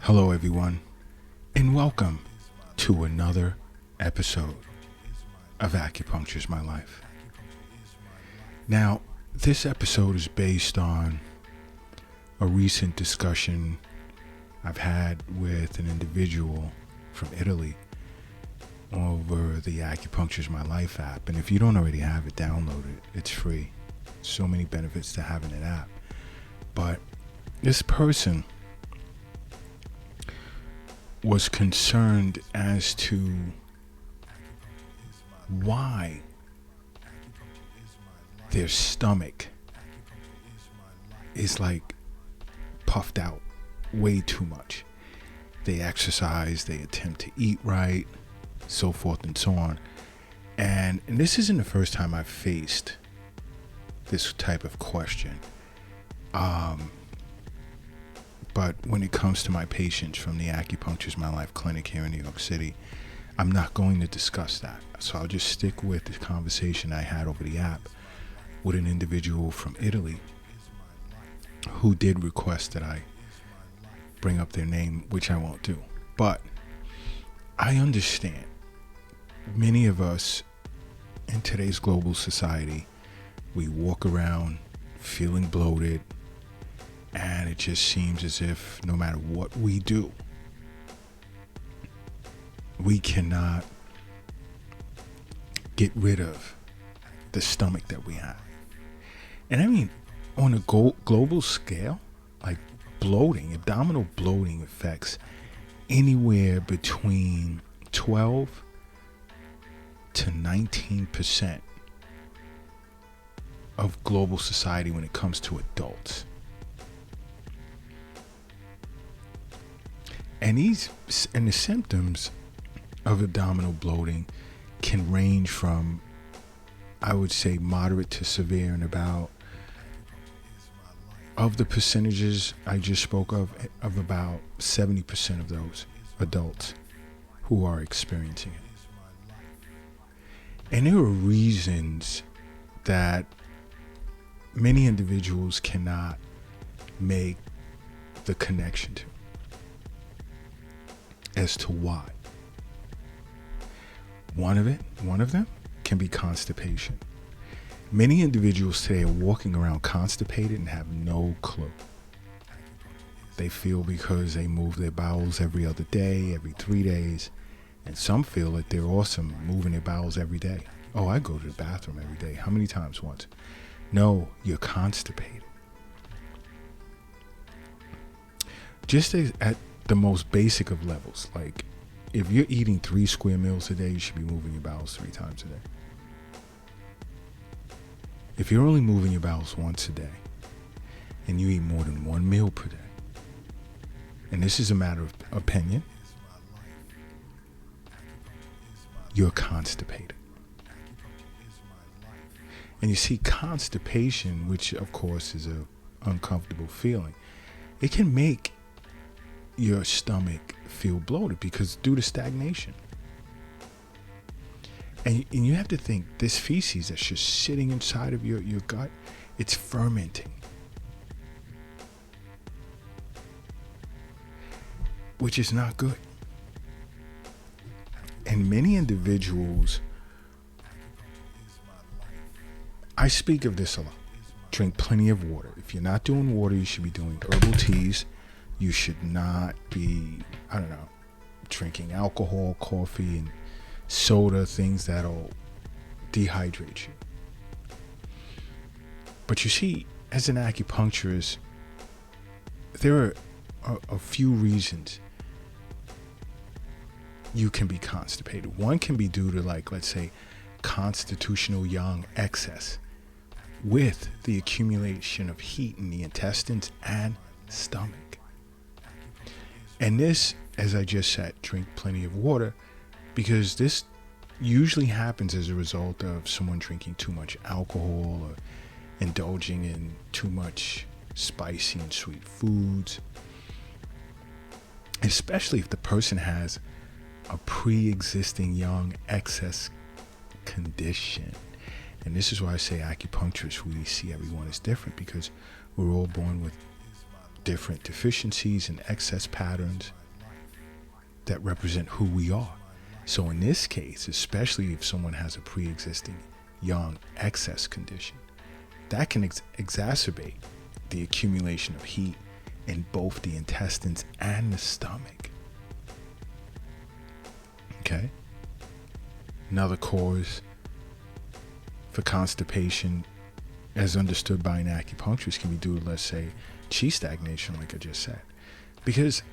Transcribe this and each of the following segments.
Hello, everyone, and welcome to another episode of Acupuncture is My Life. Now, this episode is based on a recent discussion I've had with an individual from Italy over the Acupuncture is My Life app. And if you don't already have it, download it. It's free. So many benefits to having an app. But this person was concerned as to why their stomach is like puffed out way too much. They exercise, they attempt to eat right, so forth and so on. And this isn't the first time I've faced this type of question. But when it comes to my patients from the Acupuncture is My Life clinic here in New York City, I'm not going to discuss that. So I'll just stick with the conversation I had over the app with an individual from Italy who did request that I bring up their name, which I won't do. But I understand many of us in today's global society, we walk around feeling bloated, and it just seems as if no matter what we do, we cannot get rid of the stomach that we have. And I mean, on a global scale, like bloating, abdominal bloating affects anywhere between 12 to 19% of global society when it comes to adults. And the symptoms of abdominal bloating can range from, I would say, moderate to severe, and of the percentages I just spoke of about 70% of those adults who are experiencing it. And there are reasons that many individuals cannot make the connection to as to why. One of them can be constipation. Many individuals today are walking around constipated and have no clue. They feel because they move their bowels every other day, every 3 days, and some feel that they're awesome moving their bowels every day. Oh, I go to the bathroom every day. How many times? Once. No, you're constipated. Just as at the most basic of levels, like if you're eating 3 square meals a day, you should be moving your bowels 3 times a day. If you're only moving your bowels once a day and you eat more than 1 meal per day, and this is a matter of opinion, you're constipated. And you see, constipation, which of course is a uncomfortable feeling, it can make your stomach feel bloated because due to stagnation. And you have to think, this feces that's just sitting inside of your gut, it's fermenting, which is not good. And many individuals, I speak of this a lot. Drink plenty of water. If you're not doing water, you should be doing herbal teas. You should not be, drinking alcohol, coffee, and soda, things that'll dehydrate you. But you see, as an acupuncturist, there are a few reasons you can be constipated. One can be due to, like, let's say, constitutional yang excess with the accumulation of heat in the intestines and stomach. And this, as I just said, drink plenty of water, because this usually happens as a result of someone drinking too much alcohol or indulging in too much spicy and sweet foods, especially if the person has a pre-existing yang excess condition. And this is why I say acupuncturists, we see everyone as different, because we're all born with different deficiencies and excess patterns that represent who we are. So in this case, especially if someone has a pre-existing yang excess condition, that can exacerbate the accumulation of heat in both the intestines and the stomach. Okay? Another cause for constipation, as understood by an acupuncturist, can be due to, let's say, chi stagnation, like I just said. Because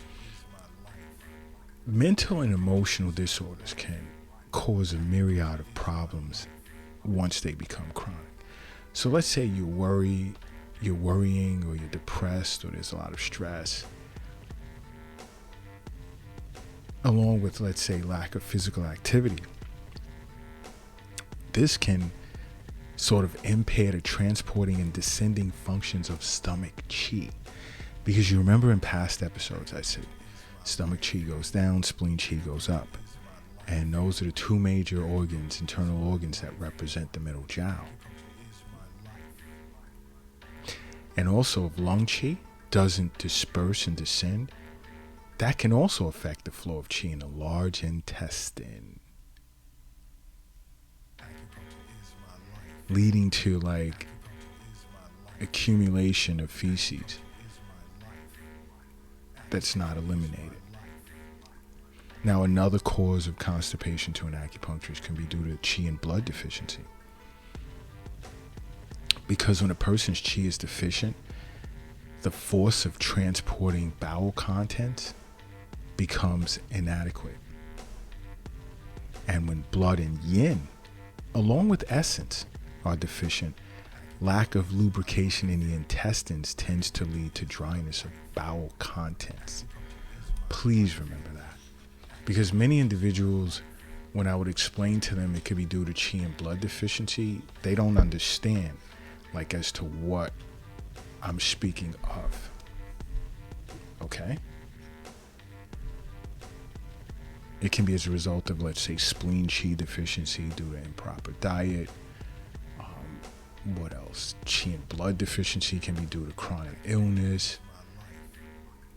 mental and emotional disorders can cause a myriad of problems once they become chronic. So let's say you're worrying or you're depressed or there's a lot of stress, along with, let's say, lack of physical activity. This can sort of impair the transporting and descending functions of stomach chi. Because you remember in past episodes I said stomach chi goes down, spleen chi goes up. And those are the two major organs, internal organs, that represent the middle jiao. And also, if lung chi doesn't disperse and descend, that can also affect the flow of chi in the large intestine, leading to like accumulation of feces that's not eliminated. Now, another cause of constipation to an acupuncturist can be due to chi and blood deficiency. Because when a person's chi is deficient, the force of transporting bowel contents becomes inadequate. And when blood and yin, along with essence, are deficient, lack of lubrication in the intestines tends to lead to dryness of bowel contents. Please remember that. Because many individuals, when I would explain to them it could be due to chi and blood deficiency, they don't understand, like, as to what I'm speaking of. Okay? It can be as a result of, let's say, spleen chi deficiency due to improper diet. What else? Chi and blood deficiency can be due to chronic illness,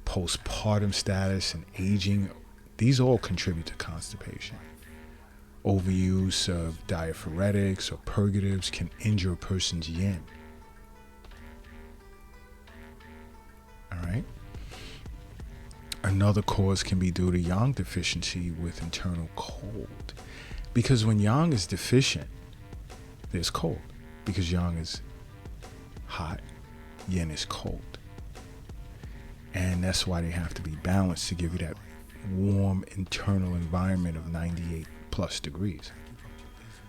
postpartum status, and aging. These all contribute to constipation. Overuse of diaphoretics or purgatives can injure a person's yin. All right? Another cause can be due to yang deficiency with internal cold. Because when yang is deficient, there's cold. Because yang is hot, yin is cold. And that's why they have to be balanced to give you that warm internal environment of 98 plus degrees.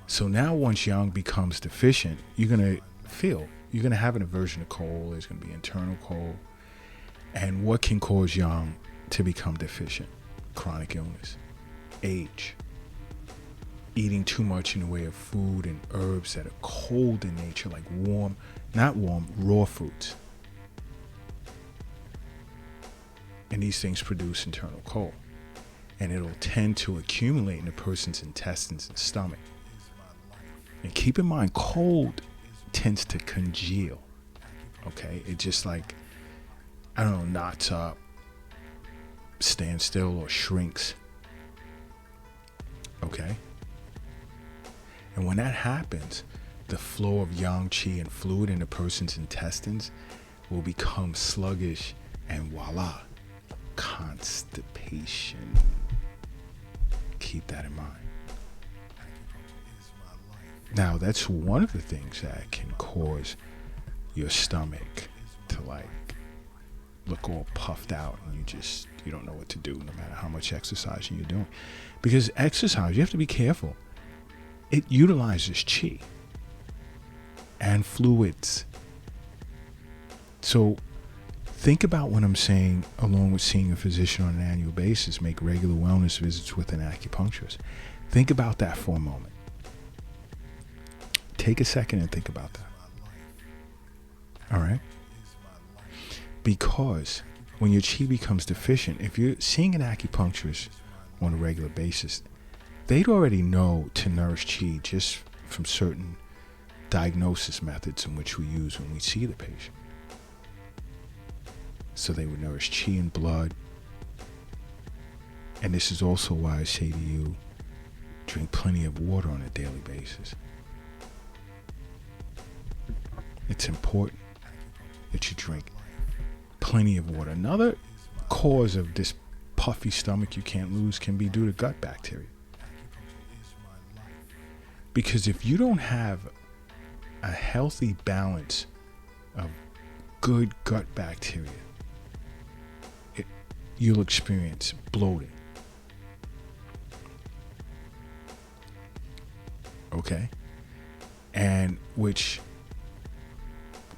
So now once yang becomes deficient, you're going to have an aversion to cold. There's going to be internal cold. And what can cause yang to become deficient? Chronic illness, age, eating too much in the way of food and herbs that are cold in nature, like raw fruits. And these things produce internal cold. And it'll tend to accumulate in a person's intestines and stomach. And keep in mind, cold tends to congeal. Okay? It just knots up, stands still, or shrinks. Okay? And when that happens, the flow of yang chi and fluid in a person's intestines will become sluggish, and voila, constipation. Keep that in mind. Now, that's one of the things that can cause your stomach to look all puffed out, and you don't know what to do no matter how much exercising you're doing. Because exercise, you have to be careful. It utilizes chi and fluids. So think about what I'm saying, along with seeing a physician on an annual basis, make regular wellness visits with an acupuncturist. Think about that for a moment. Take a second and think about that. All right? Because when your chi becomes deficient, if you're seeing an acupuncturist on a regular basis, they'd already know to nourish chi just from certain diagnosis methods in which we use when we see the patient. So they would nourish chi and blood. And this is also why I say to you, drink plenty of water on a daily basis. It's important that you drink plenty of water. Another cause of this puffy stomach you can't lose can be due to gut bacteria. Because if you don't have a healthy balance of good gut bacteria, you'll experience bloating. Okay? And which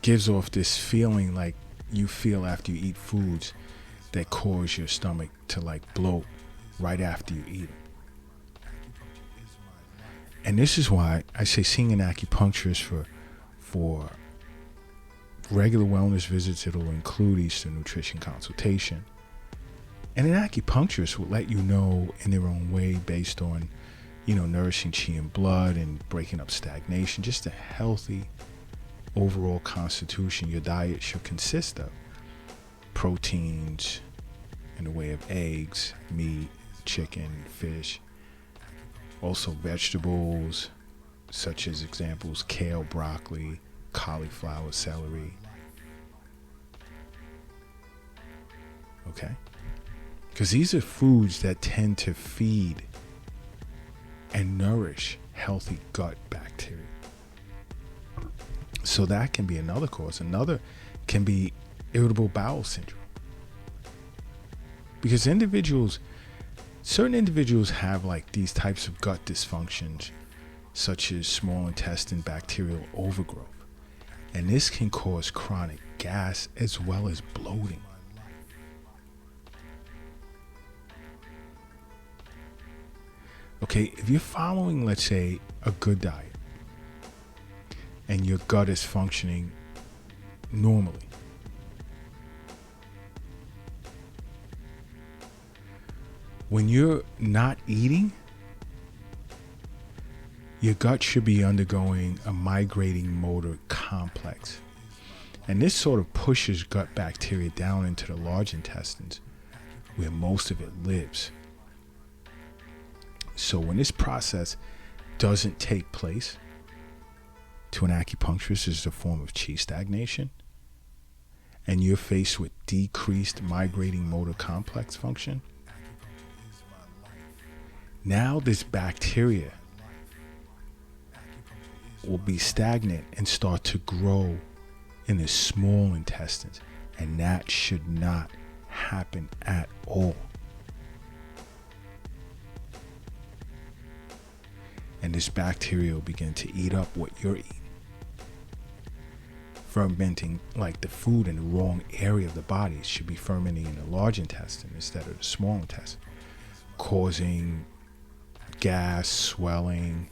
gives off this feeling like you feel after you eat foods that cause your stomach to like bloat right after you eat them. And this is why I say seeing an acupuncturist for regular wellness visits, it'll include Eastern nutrition consultation. And an acupuncturist will let you know in their own way based on, nourishing chi and blood and breaking up stagnation, just a healthy overall constitution your diet should consist of. Proteins in the way of eggs, meat, chicken, fish. Also vegetables, such as examples, kale, broccoli, cauliflower, celery. Okay? Because these are foods that tend to feed and nourish healthy gut bacteria. So that can be another cause. Another can be irritable bowel syndrome. Because certain individuals have like these types of gut dysfunctions, such as small intestine bacterial overgrowth. And this can cause chronic gas as well as bloating. Okay, if you're following, let's say, a good diet and your gut is functioning normally, when you're not eating, your gut should be undergoing a migrating motor complex. And this sort of pushes gut bacteria down into the large intestines where most of it lives. So when this process doesn't take place, to an acupuncturist is a form of chi stagnation, and you're faced with decreased migrating motor complex function, now this bacteria will be stagnant and start to grow in the small intestines, and that should not happen at all. And this bacteria will begin to eat up what you're eating, fermenting like the food in the wrong area of the body. It should be fermenting in the large intestine instead of the small intestine, causing gas, swelling,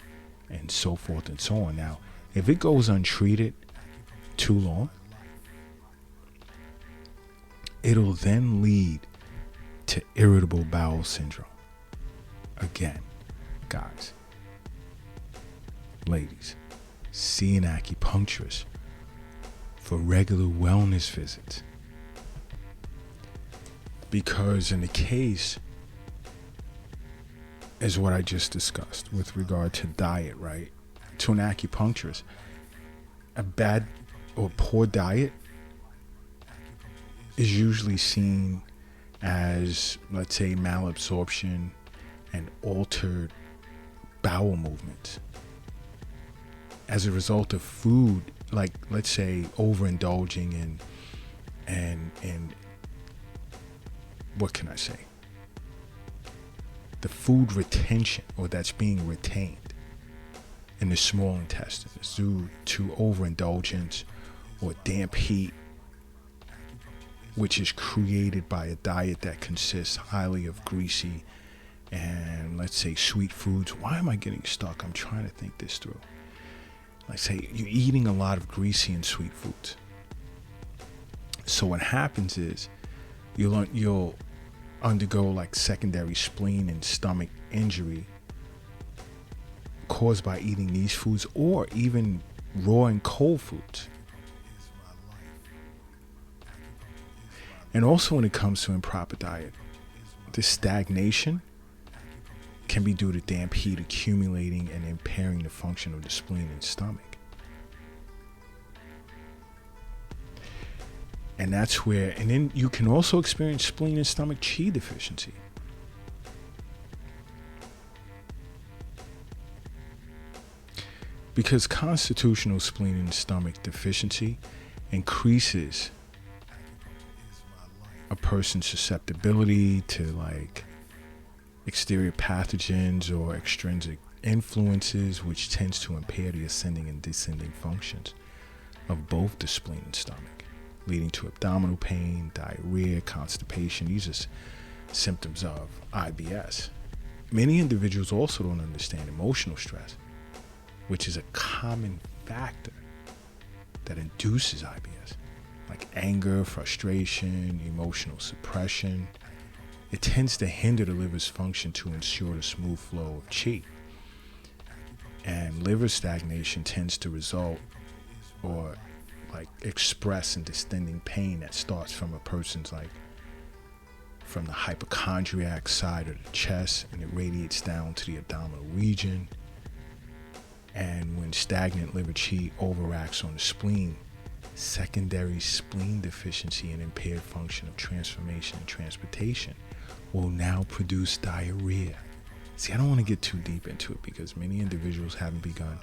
and so forth and so on. Now, if it goes untreated too long, it'll then lead to irritable bowel syndrome. Again, guys, ladies, see an acupuncturist for regular wellness visits. Because in the case, is what I just discussed with regard to diet, right? To an acupuncturist, a bad or poor diet is usually seen as, let's say, malabsorption and altered bowel movements as a result of food, like, let's say, overindulging and what can I say? The food retention, or that's being retained in the small intestine, is due to overindulgence or damp heat, which is created by a diet that consists highly of greasy and, let's say, sweet foods. Why am I getting stuck? I'm trying to think this through. Let's say you're eating a lot of greasy and sweet foods. So what happens is you'll undergo like secondary spleen and stomach injury caused by eating these foods, or even raw and cold foods. And also when it comes to improper diet, this stagnation can be due to damp heat accumulating and impairing the function of the spleen and stomach. And that's where, and then you can also experience spleen and stomach chi deficiency. Because constitutional spleen and stomach deficiency increases a person's susceptibility to like exterior pathogens or extrinsic influences, which tends to impair the ascending and descending functions of both the spleen and stomach, leading to abdominal pain, diarrhea, constipation. These are symptoms of IBS. Many individuals also don't understand emotional stress, which is a common factor that induces IBS, like anger, frustration, emotional suppression. It tends to hinder the liver's function to ensure the smooth flow of qi. And liver stagnation tends to result or like express in distending pain that starts from a person's like from the hypochondriac side of the chest, and it radiates down to the abdominal region. And when stagnant liver qi overacts on the spleen, secondary spleen deficiency and impaired function of transformation and transportation will now produce diarrhea. See, I don't want to get too deep into it because many individuals haven't begun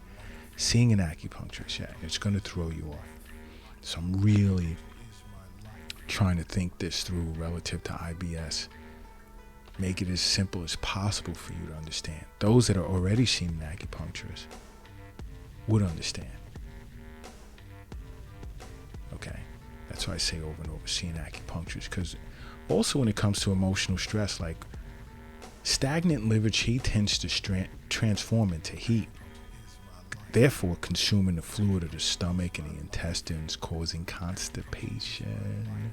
seeing an acupuncturist yet. It's going to throw you off. So I'm really trying to think this through relative to IBS. Make it as simple as possible for you to understand. Those that are already seeing an acupuncturist would understand. Okay? That's why I say over and over, seeing acupuncturist. Because also when it comes to emotional stress, like stagnant liver qi tends to transform into heat, therefore consuming the fluid of the stomach and the intestines, causing constipation.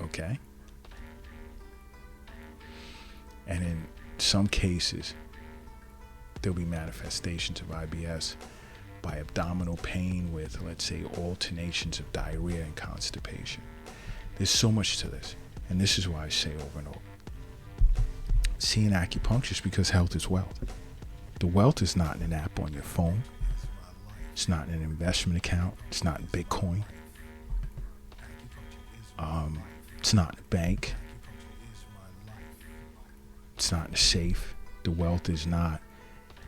Okay? And in some cases, there'll be manifestations of IBS by abdominal pain with, let's say, alternations of diarrhea and constipation. There's so much to this. And this is why I say over and over, see an acupuncturist, because health is wealth. The wealth is not in an app on your phone. It's not in an investment account. It's not in Bitcoin. It's not in a bank. It's not in a safe. The wealth is not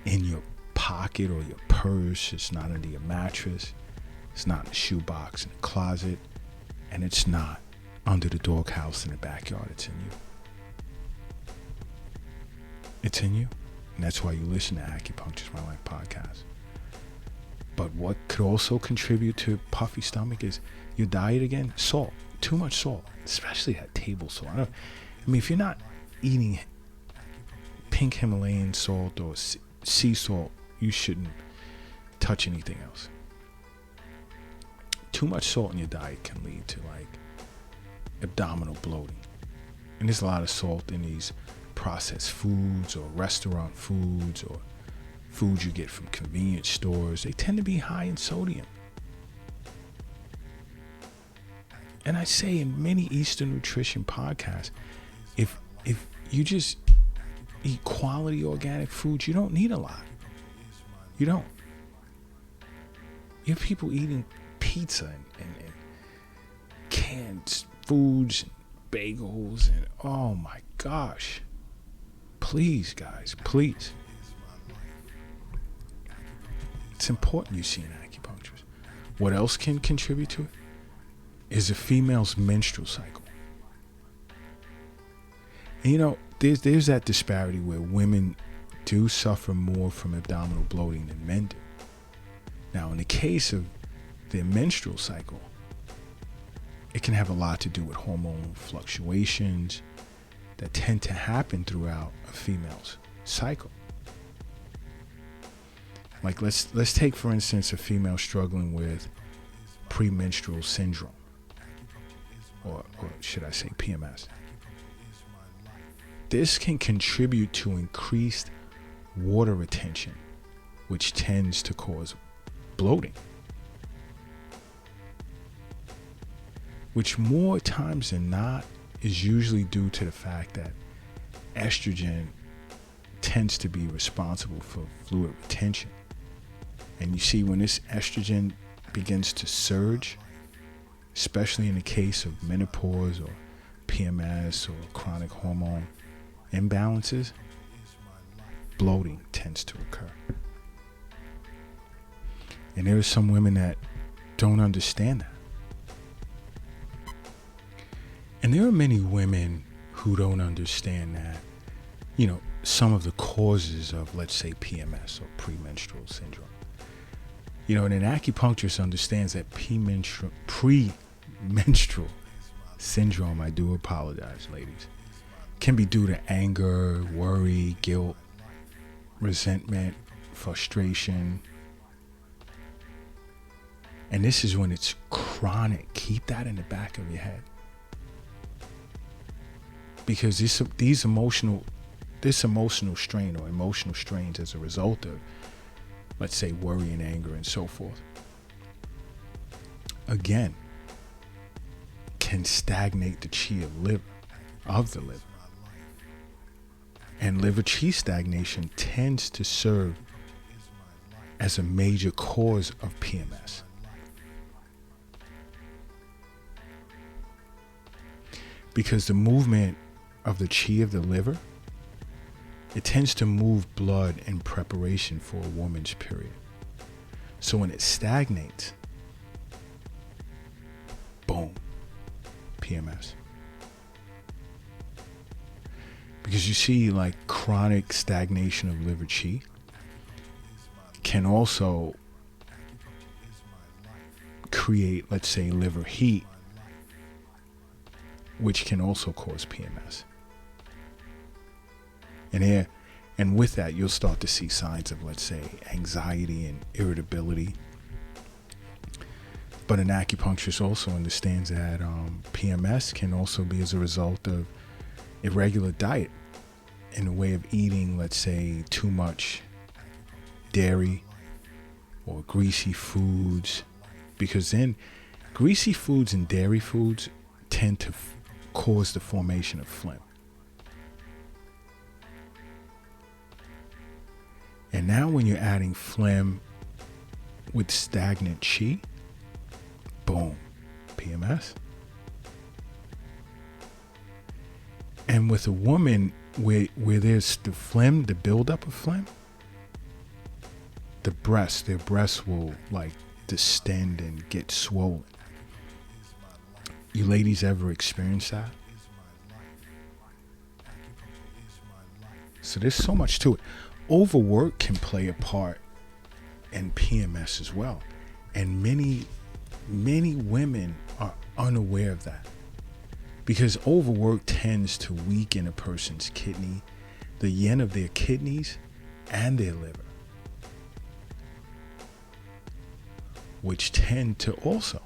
in your pocket or your purse. It's not under your mattress. It's not in the shoebox in the closet. And it's not under the doghouse in the backyard. It's in you. It's in you. And that's why you listen to Acupuncture's My Life podcast. But what could also contribute to puffy stomach is your diet again. Salt. Too much salt. Especially that table salt. I mean, if you're not eating pink Himalayan salt or sea salt, you shouldn't touch anything else. Too much salt in your diet can lead to like abdominal bloating. And there's a lot of salt in these processed foods or restaurant foods or foods you get from convenience stores. They tend to be high in sodium. And I say in many Eastern nutrition podcasts, if you just eat quality organic foods, you don't need a lot. You don't. You have people eating pizza and canned foods and bagels and oh my gosh. Please, guys, please. It's important you see an acupuncturist. What else can contribute to it is a female's menstrual cycle. And you know, there's that disparity where women do suffer more from abdominal bloating than men do. Now, in the case of their menstrual cycle, it can have a lot to do with hormonal fluctuations that tend to happen throughout a female's cycle. Like let's take, for instance, a female struggling with premenstrual syndrome, or should I say PMS. This can contribute to increased water retention, which tends to cause bloating. which more times than not is usually due to the fact that estrogen tends to be responsible for fluid retention. And you see, when this estrogen begins to surge, especially in the case of menopause or PMS or chronic hormone imbalances, bloating tends to occur. And there are some women that don't understand that. And there are many women who don't understand that, some of the causes of, let's say, PMS or premenstrual syndrome. And an acupuncturist understands that premenstrual syndrome, I do apologize, ladies, can be due to anger, worry, guilt, resentment, frustration. And this is when it's chronic. Keep that in the back of your head. Because this emotional strain or emotional strains as a result of, let's say, worry and anger and so forth, again, can stagnate the chi of the liver. And liver chi stagnation tends to serve as a major cause of PMS. Because the movement of the chi of the liver, it tends to move blood in preparation for a woman's period. So when it stagnates, boom, PMS. Because you see, like, chronic stagnation of liver chi can also create, let's say, liver heat, which can also cause PMS. And with that, you'll start to see signs of, let's say, anxiety and irritability. But an acupuncturist also understands that PMS can also be as a result of irregular diet, in a way of eating, let's say, too much dairy or greasy foods, because then greasy foods and dairy foods tend to cause the formation of phlegm. And now when you're adding phlegm with stagnant chi, boom, PMS. And with a woman where there's the phlegm, the buildup of phlegm, their breasts will like distend and get swollen. You ladies ever experience that? So there's so much to it. Overwork can play a part in PMS as well. And many women are unaware of that. Because overwork tends to weaken a person's kidney, the yin of their kidneys and their liver, which tend to also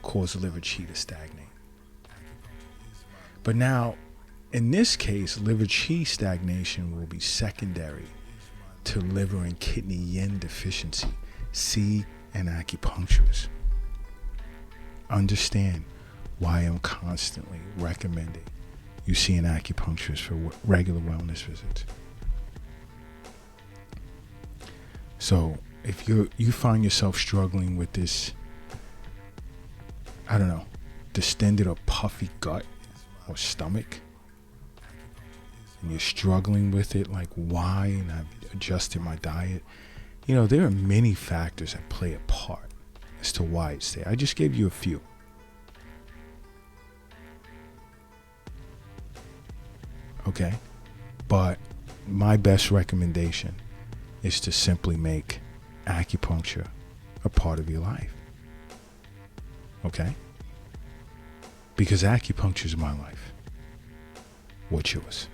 cause liver chi to stagnate. But now, in this case, liver chi stagnation will be secondary to liver and kidney yin deficiency. See an acupuncturist. Understand why I'm constantly recommending you see an acupuncturist for regular wellness visits. So if you find yourself struggling with this, distended or puffy gut or stomach, and you're struggling with it, like why, and I've adjusted my diet, there are many factors that play a part as to why it's there. I just gave you a few. Okay? But my best recommendation is to simply make acupuncture a part of your life. Okay? Because acupuncture is my life. What's yours?